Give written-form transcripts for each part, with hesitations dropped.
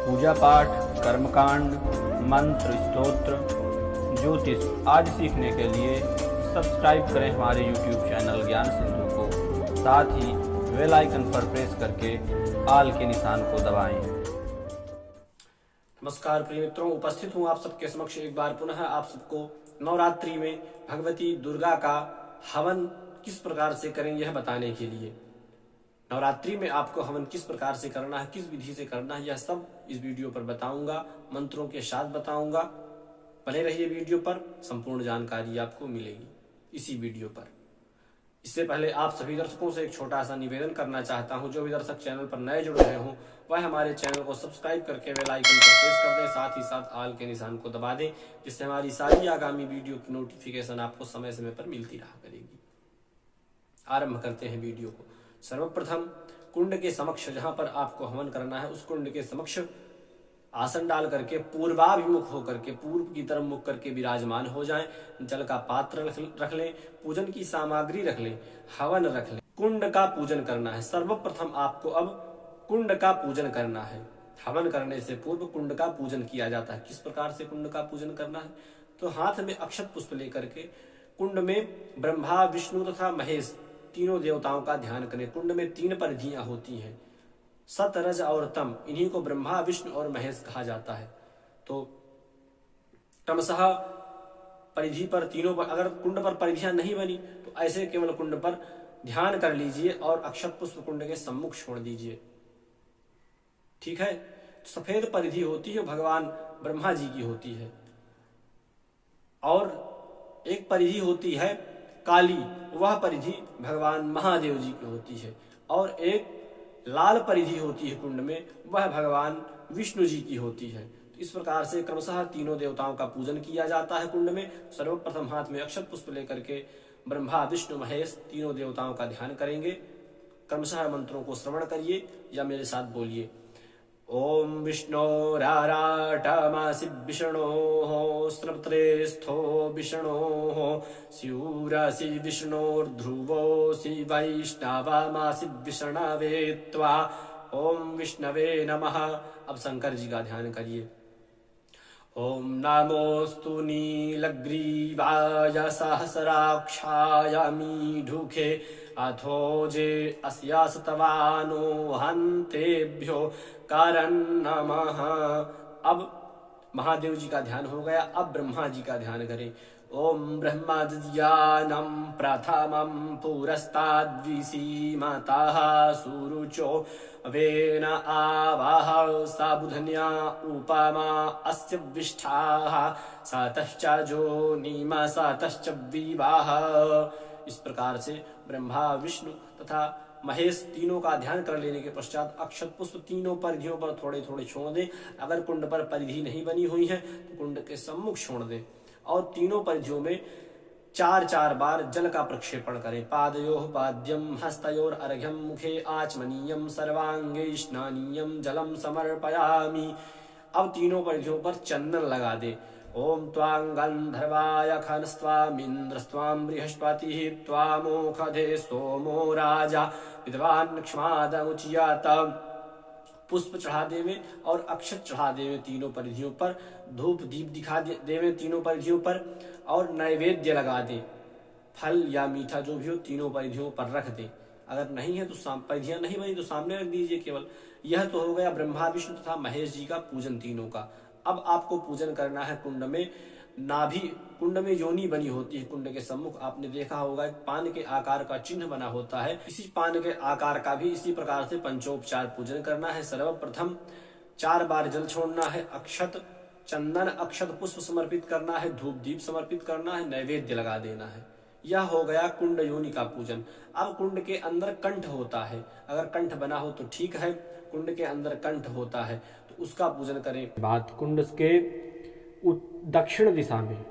पूजा पाठ, कर्मकांड, मंत्र, स्तोत्र, ज्योतिष आदि सीखने के लिए सब्सक्राइब करें हमारे YouTube चैनल ज्ञान सिंधु को। साथ ही बेल आइकन पर प्रेस करके आल के निशान को दबाएं। नमस्कार प्रिय मित्रों, उपस्थित हूँ आप सबके समक्ष एक बार पुनः आप सबको नवरात्रि में भगवती दुर्गा का हवन किस प्रकार से करें यह बताने के लिए। नवरात्रि में आपको हवन किस प्रकार से करना है, किस विधि से करना है, यह सब इस वीडियो पर बताऊंगा, मंत्रों के साथ बताऊंगा। बने रहिए वीडियो पर, संपूर्ण जानकारी आपको मिलेगी इसी वीडियो पर। इससे पहले आप सभी दर्शकों से एक छोटा सा निवेदन करना चाहता हूं। जो भी दर्शक चैनल पर नए जुड़ रहे हों वह हमारे चैनल को सब्सक्राइब करके बेल आइकन पर प्रेस कर दें, साथ ही साथ आल के निशान को दबा दें, जिससे हमारी सारी आगामी वीडियो की नोटिफिकेशन आपको समय समय पर मिलती रहा करेगी। आरंभ करते हैं वीडियो को। सर्वप्रथम कुंड के समक्ष, जहां पर आपको हवन करना है उस कुंड के समक्ष आसन डाल करके पूर्वाभिमुख होकर के, पूर्व की तरफ मुख करके विराजमान हो जाएं। जल का पात्र रख लें, पूजन की सामग्री रख लें, हवन रख लें। कुंड का पूजन करना है। सर्वप्रथम आपको अब कुंड का पूजन करना है। हवन करने से पूर्व कुंड का पूजन किया जाता है। किस प्रकार से कुंड का पूजन करना है? तो हाथ में अक्षत पुष्प लेकर के कुंड में ब्रह्मा, विष्णु तथा महेश तीनों देवताओं का ध्यान करें। कुंड में 3 परिधियां होती हैं, सत, रज और तम। इन्हीं को ब्रह्मा, विष्णु और महेश कहा जाता है। तो क्रमशः परिधि पर तीनों पर, अगर कुंड पर परिधियां नहीं बनी तो ऐसे केवल कुंड पर ध्यान कर लीजिए और अक्षत पुष्प कुंड के सम्मुख छोड़ दीजिए। ठीक है। सफेद परिधि होती है भगवान ब्रह्मा जी की होती है, और एक परिधि होती है काली, वह परिधि भगवान महादेव जी की होती है, और एक लाल परिधि होती है कुंड में, वह भगवान विष्णु जी की होती है। तो इस प्रकार से क्रमशः तीनों देवताओं का पूजन किया जाता है कुंड में। सर्वप्रथम हाथ में अक्षत पुष्प लेकर के ब्रह्मा, विष्णु, महेश तीनों देवताओं का ध्यान करेंगे। क्रमशः मंत्रों को श्रवण करिए या मेरे साथ बोलिए। ओम विष्णोराराटमासि विष्णोः स्रवत्रेस्थो विष्णोः स्यूरासि विष्णोर्ध्रुवोऽसि वैष्णवमासि विष्णवे त्वा। ओम विष्णवे नमः। अब शंकर जी का ध्यान करिए। ओम नमोस्तु नीलग्रीवाय सहस्राक्षाय मीढुखे अथोजे अस्यास्तवानो हन्तेभ्यो करन् नमः। अब महादेव जी का ध्यान हो गया। अब ब्रह्मा जी का ध्यान करें। ओम ब्रह्मज्ञानं प्रथमं पुरस्ताद्विसीमतः सुरुचो वेन आवाह साबुधन्या उपमा अस्य विष्ठाः सतश्च जोनिम सतश्च विवाह। इस प्रकार से ब्रह्मा, विष्णु तथा महेश तीनों का ध्यान कर लेने के पश्चात अक्षत पुष्प तीनों परिधियों पर थोड़े थोड़े छोड़ दें। अगर कुंड पर परिधि नहीं बनी हुई है तो कुंड के सम्मुख छोड़ दें और तीनों परिधियों में 4-4 बार जल का प्रक्षेपण करें। पादयोः पाद्यम हस्तयोर अर्घ्यम मुखे आचमनीयम सर्वांगे स्नानीयम जलम समर्पयामि। अब तीनों परिधियों पर चंदन लगा दे। ओम त्वां गंधर्वाय खनस्त्वामिन्द्रस्त्वां बृहस्पतिः त्वामोखधे सोमो राजा विद्वान् क्ष्मादमुच्यत। पुष्प चढ़ा देवे और अक्षत चढ़ा देवे तीनों परिधियों पर। धूप दीप दिखा देवे तीनों परिधियों पर और नैवेद्य लगा दे। फल या मीठा जो भी हो तीनों परिधियों पर रख दे। अगर नहीं है तो परिधियां नहीं बनी तो सामने रख दीजिए केवल। यह तो हो गया ब्रह्मा, विष्णु तथा महेश जी का पूजन तीनों का। अब आपको पूजन करना है कुंड में नाभि। कुंड में योनि बनी होती है। कुंड के सम्मुख आपने देखा होगा एक पान के आकार का चिन्ह बना होता है। इसी पान के आकार का भी इसी प्रकार से पंचोपचार पूजन करना है। सर्वप्रथम 4 बार जल छोड़ना है। अक्षत, चंदन, अक्षत पुष्प समर्पित करना है, धूप दीप समर्पित करना है, नैवेद्य लगा देना है। यह हो गया कुंड योनि का पूजन। अब कुंड के अंदर कंठ होता है। अगर कंठ बना हो तो ठीक है, कुंड के अंदर कंठ होता है तो उसका पूजन करें। बात कुंड के दक्षिण दिशा में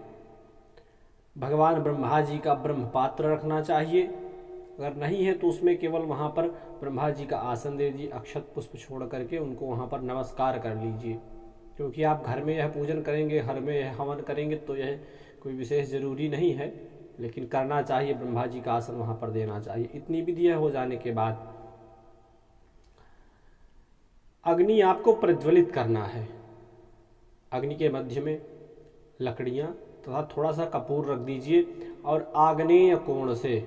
भगवान ब्रह्मा जी का ब्रह्म पात्र रखना चाहिए। अगर नहीं है तो उसमें केवल वहाँ पर ब्रह्मा जी का आसन दे दीजिए। अक्षत पुष्प छोड़ करके उनको वहाँ पर नमस्कार कर लीजिए। क्योंकि आप घर में यह पूजन करेंगे, घर में यह हवन करेंगे तो यह कोई विशेष जरूरी नहीं है, लेकिन करना चाहिए। ब्रह्मा जी का आसन वहाँ पर देना चाहिए। इतनी विधि हो जाने के बाद अग्नि आपको प्रज्वलित करना है। अग्नि के मध्य में लकड़ियाँ तथा थोड़ा सा कपूर रख दीजिए और आग्नेय कोण से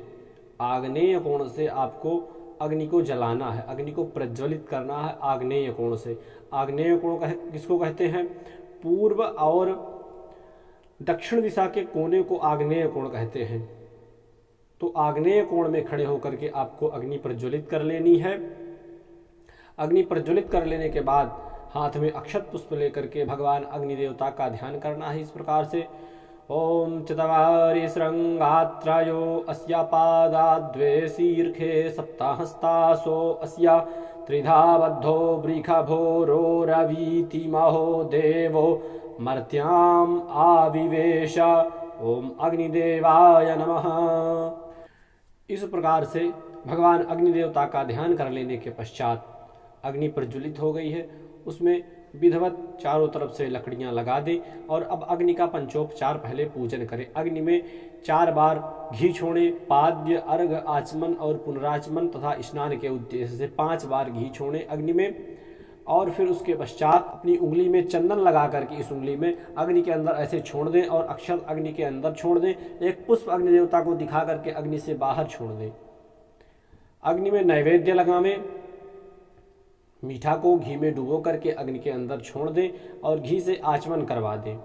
आपको अग्नि को जलाना है, अग्नि को प्रज्वलित करना है आग्नेय कोण से। आग्नेय कोण किसको कहते हैं? पूर्व और दक्षिण दिशा के कोने को आग्नेय कोण कहते हैं। तो आग्नेय कोण में खड़े होकर के आपको अग्नि प्रज्वलित कर लेनी है। अग्नि प्रज्वलित कर लेने के बाद हाथ में अक्षत पुष्प लेकर के भगवान अग्नि देवता का ध्यान करना है इस प्रकार से। ओम चत्वारि श्रृंगात्रयो अस्या पादाद्वे शीर्षे सप्तहस्तासो अस्या त्रिधा बद्धो वृषभो रवीति महो देवो मर्त्याम आविवेश ओम अग्निदेवाय नमः। इस प्रकार से भगवान अग्नि देवता का ध्यान कर लेने के पश्चात अग्नि प्रज्वलित हो गई है, उसमें विधिवत चारों तरफ से लकड़ियां लगा दें और अब अग्नि का पंचोपचार पहले पूजन करें। अग्नि में 4 बार घी छोड़ें, पाद्य, अर्घ, आचमन और पुनराचमन तथा स्नान के उद्देश्य से 5 बार घी छोड़ें अग्नि में। और फिर उसके पश्चात अपनी उंगली में चंदन लगा करके इस उंगली में अग्नि के अंदर ऐसे छोड़ दें और अक्षत अग्नि के अंदर छोड़ दें। एक पुष्प अग्नि देवता को दिखा करके अग्नि से बाहर छोड़ दें। अग्नि में नैवेद्य लगावें, मीठा को घी में डुबो करके अग्नि के अंदर छोड़ दें और घी से आचमन करवा दें।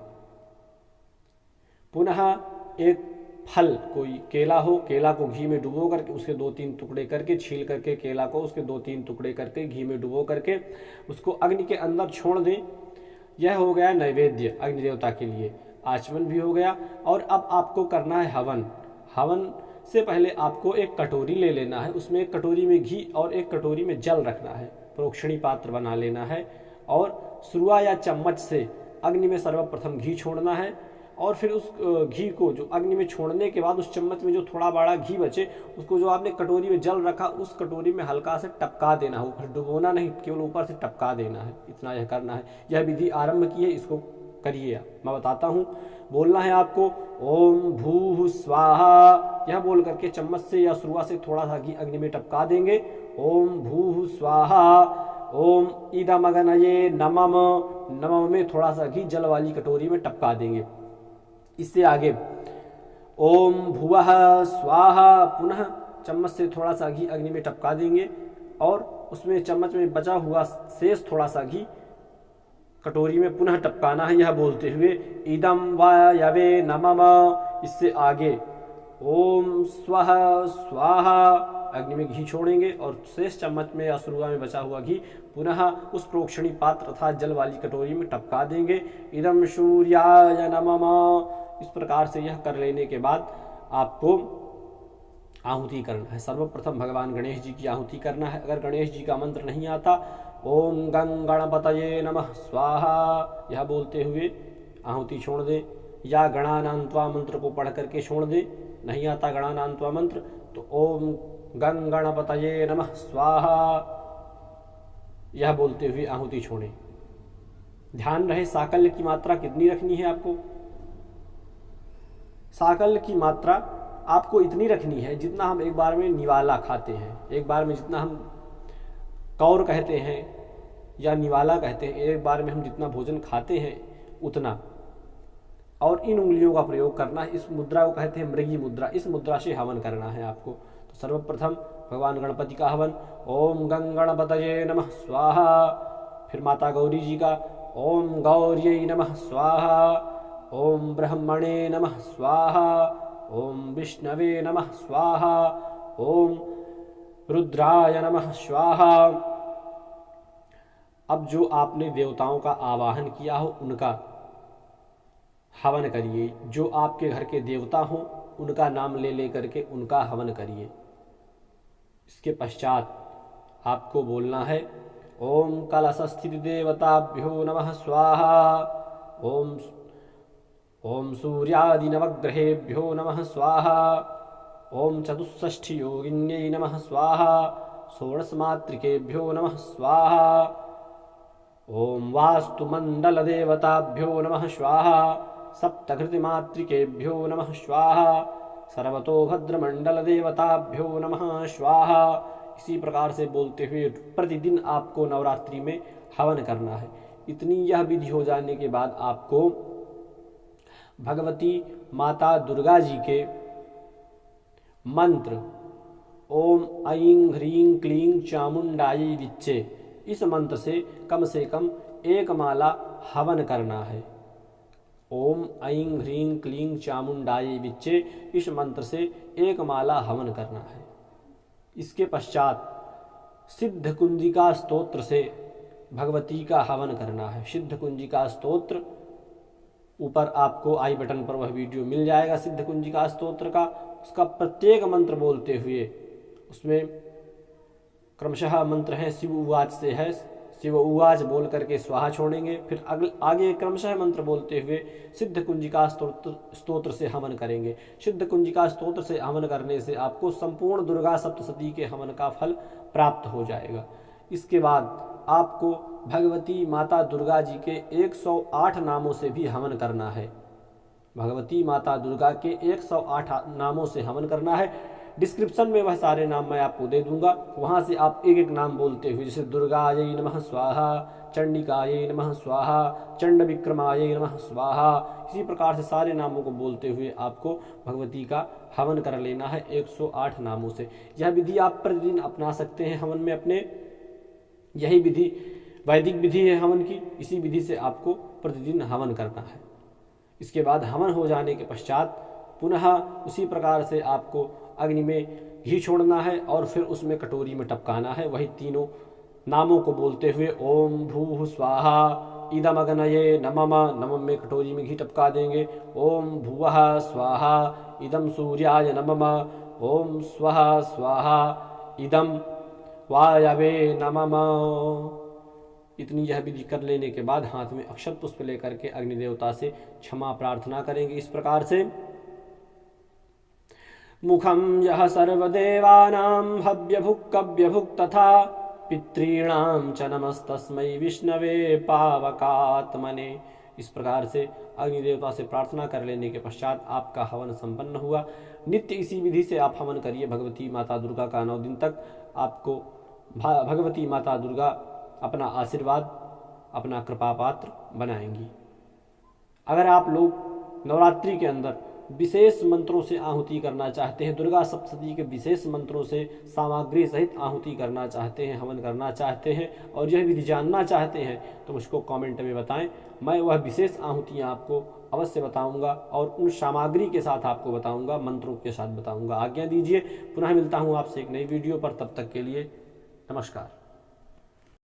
पुनः एक फल, कोई केला हो, केला को घी में डुबो करके उसके 2-3 टुकड़े करके छील करके केला को उसके 2-3 टुकड़े करके घी में डुबो करके उसको अग्नि के अंदर छोड़ दें। यह हो गया नैवेद्य अग्नि देवता के लिए, आचमन भी हो गया। और अब आपको करना है हवन। हवन से पहले आपको एक कटोरी ले लेना है, उसमें एक कटोरी में घी और एक कटोरी में जल रखना है, प्रोक्षणी पात्र बना लेना है और सुरुआ या चम्मच से अग्नि में सर्वप्रथम घी छोड़ना है और फिर उस घी को जो अग्नि में छोड़ने के बाद उस चम्मच में जो थोड़ा बड़ा घी बचे उसको जो आपने कटोरी में जल रखा उस कटोरी में हल्का से टपका देना है, ऊपर डुबोना नहीं, केवल ऊपर से टपका देना है। इतना यह करना है। यह विधि आरंभ की है, इसको करिए आप, मैं बताता हूँ। बोलना है आपको ओम भूः स्वाहा, यह बोल करके चम्मच से या सुरुआ से थोड़ा सा घी अग्नि में टपका देंगे। ओम भूः स्वाहा, ओम इदमग्नये नमः, नमः में थोड़ा सा घी जल वाली कटोरी में टपका देंगे। इससे आगे ओम भुवः स्वाहा, पुनः चम्मच से थोड़ा सा घी अग्नि में टपका देंगे और उसमें चम्मच में बचा हुआ शेष थोड़ा सा घी कटोरी में पुनः टपकाना है, यह बोलते हुए इदम वायवे नमः। इससे आगे ओम स्वः स्वाहा, अग्नि में घी छोड़ेंगे और शेष चम्मच में या सुरुआ में बचा हुआ घी पुनः उस प्रोक्षणी पात्र अर्थात जल वाली कटोरी में टपका देंगे। इदम सूर्याय नमः। इस प्रकार से यह कर लेने के बाद आपको आहुति करना है। सर्वप्रथम भगवान गणेश जी की आहुति करना है। अगर गणेश जी का मंत्र नहीं आता, ओम गं गणपतये नमः स्वाहा, यह बोलते हुए आहुति छोड़ दें, या गणानान्त्वा मंत्र को पढ़ करके छोड़ दें। नहीं आता गणानान्त्वा मंत्र तो ओम गं गणपतये नमः स्वाहा, यह बोलते हुए आहुति छोड़ें। ध्यान रहे साकल्य की मात्रा कितनी रखनी है आपको। साकल्य की मात्रा आपको इतनी रखनी है जितना हम एक बार में निवाला खाते हैं। एक बार में जितना हम कौर कहते हैं या निवाला कहते हैं, एक बार में हम जितना भोजन खाते हैं उतना। और इन उंगलियों का प्रयोग करना है। इस मुद्रा को कहते हैं मृगी मुद्रा। इस मुद्रा से हवन करना है आपको। तो सर्वप्रथम भगवान गणपति का हवन, ओम गं गणपतये नमः स्वाहा। फिर माता गौरी जी का ओम गौर्यै नमः स्वाहा, ओम ब्रह्मणे नमः स्वाहा, ओम विष्णवे नमः स्वाहा, ओम रुद्राय नमः स्वाहा। अब जो आपने देवताओं का आवाहन किया हो उनका हवन करिए। जो आपके घर के देवता हो उनका नाम ले ले करके उनका हवन करिए। इसके पश्चात आपको बोलना है ओम कलशस्थित देवताभ्यो नमः स्वाहा, ओम सूर्यादि नवग्रहेभ्यो नमः स्वाहा, ओम चतुष्षष्ठी योगिन्यै नमः स्वाहा, षोडश मातृकेभ्यो नमः स्वाहा, ओम वास्तुमंडल देवताभ्यो नमः स्वाहा, सप्तघृति मातृकेभ्यो नमः स्वाहा, सर्वतोभद्रमंडल देवताभ्यो नमः स्वाहा। इसी प्रकार से बोलते हुए प्रतिदिन आपको नवरात्रि में हवन करना है। इतनी यह विधि हो जाने के बाद आपको भगवती माता दुर्गा जी के मंत्र ओम ऐं ह्रीं क्लीं चामुंडायै विच्चे, इस मंत्र से कम 1 माला हवन करना है। ओम ऐं ह्रीं क्लीं चामुंडायै विच्चे, इस मंत्र से 1 माला हवन करना है। इसके पश्चात सिद्ध कुंजिका स्तोत्र से भगवती का हवन करना है। सिद्ध कुंजिका स्तोत्र, ऊपर आपको आई बटन पर वह वीडियो मिल जाएगा सिद्ध कुंजिका स्तोत्र का। उसका प्रत्येक मंत्र बोलते हुए, उसमें क्रमशः मंत्र है शिव उवाच से है, शिव उवाच बोल करके स्वाहा छोड़ेंगे, फिर आगे क्रमशः मंत्र बोलते हुए सिद्ध कुंजिका स्तोत्र से हवन करेंगे। सिद्ध कुंजिका स्तोत्र से हवन करने से आपको संपूर्ण दुर्गा सप्तशती के हवन का फल प्राप्त हो जाएगा। इसके बाद आपको भगवती माता दुर्गा जी के 108 नामों से भी हवन करना है। भगवती माता दुर्गा के 108 नामों से हवन करना है। डिस्क्रिप्शन में वह सारे नाम मैं आपको दे दूंगा, वहां से आप एक नाम बोलते हुए, जैसे दुर्गायै नमः स्वाहा, चंडिकायै नमः स्वाहा, चंड विक्रमायै नमः स्वाहा, इसी प्रकार से सारे नामों को बोलते हुए आपको भगवती का हवन कर लेना है 108 नामों से। यह विधि आप प्रतिदिन अपना सकते हैं हवन में अपने। यही विधि वैदिक विधि है हवन की, इसी विधि से आपको प्रतिदिन हवन करना है। इसके बाद हवन हो जाने के पश्चात पुनः उसी प्रकार से आपको अग्नि में घी छोड़ना है और फिर उसमें कटोरी में टपकाना है। वही तीनों नामों को बोलते हुए ओम भूः स्वाहा इदम अग्नये नमः, नमः में कटोरी में घी टपका देंगे। ओम भुवः स्वाहा इदम सूर्याय नमः, ओम स्वः स्वाहा इदम वायवे नमः। इतनी यह विधि कर लेने के बाद हाथ में अक्षत पुष्प लेकर के अग्निदेवता से क्षमा प्रार्थना करेंगे इस प्रकार से। मुखम यह सर्वदेवानां हव्यभुक् कव्यभुक् तथा पितॄणां च नमस्तस्मै विष्णवे पावकात्मने। इस प्रकार से अग्निदेवता से प्रार्थना कर लेने के पश्चात आपका हवन संपन्न हुआ। नित्य इसी विधि से आप हवन करिए भगवती माता दुर्गा का 9 दिन तक। आपको भगवती माता दुर्गा अपना आशीर्वाद, अपना कृपा पात्र बनाएंगी। अगर आप लोग नवरात्रि के अंदर विशेष मंत्रों से आहुति करना चाहते हैं, दुर्गा सप्तशती के विशेष मंत्रों से सामग्री सहित आहुति करना चाहते हैं, हवन करना चाहते हैं और यह विधि जानना चाहते हैं, तो मुझको कमेंट में बताएं। मैं वह विशेष आहुतियाँ आपको अवश्य बताऊंगा और उन सामग्री के साथ आपको बताऊंगा, मंत्रों के साथ बताऊंगा। आज्ञा दीजिए, पुनः मिलता हूँ आपसे एक नई वीडियो पर। तब तक के लिए नमस्कार।